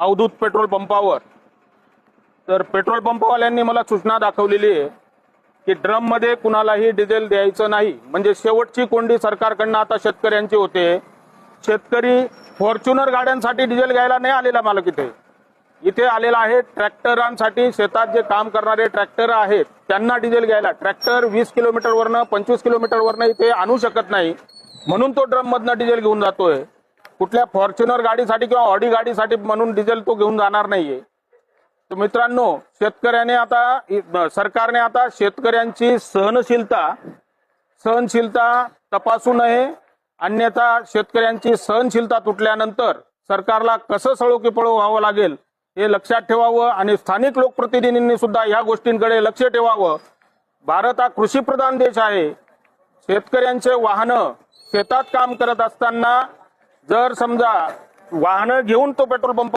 Avadhoot petrol पंपावर, तर petrol पंपवाल्यांनी मला सूचना दाखवलेली आहे की ड्रम मध्ये कुणालाही डिझेल द्यायचं नाही. म्हणजे शेवटची कोंडी सरकारकडनं आता शेतकऱ्यांची होते. शेतकरी फॉर्च्युनर गाड्यांसाठी डिझेल घ्यायला नाही आलेला मालक इथे आलेला आहे ट्रॅक्टरांसाठी. शेतात जे काम करणारे ट्रॅक्टर आहेत त्यांना डिझेल घ्यायला. ट्रॅक्टर 20 किलोमीटरवरनं 25 किलोमीटरवरनं इथे आणू शकत नाही, म्हणून तो ड्रम मधनं डिझेल घेऊन जातोय. कुठल्या फॉर्च्युनर गाडीसाठी किंवा ऑडी गाडीसाठी म्हणून डिझेल तो घेऊन जाणार नाहीये. तर मित्रांनो, सरकारने आता शेतकऱ्यांची सहनशीलता तपासू नये, अन्यथा शेतकऱ्यांची सहनशीलता तुटल्यानंतर सरकारला कसं सळो की पळो व्हावं लागेल हे लक्षात ठेवावं. आणि स्थानिक लोकप्रतिनिधींनी सुद्धा ह्या गोष्टींकडे लक्ष ठेवावं. भारत हा कृषीप्रधान देश आहे. शेतकऱ्यांचे वाहनं शेतात काम करत असताना जर समजा वाहनं घेऊन तो पेट्रोल पंप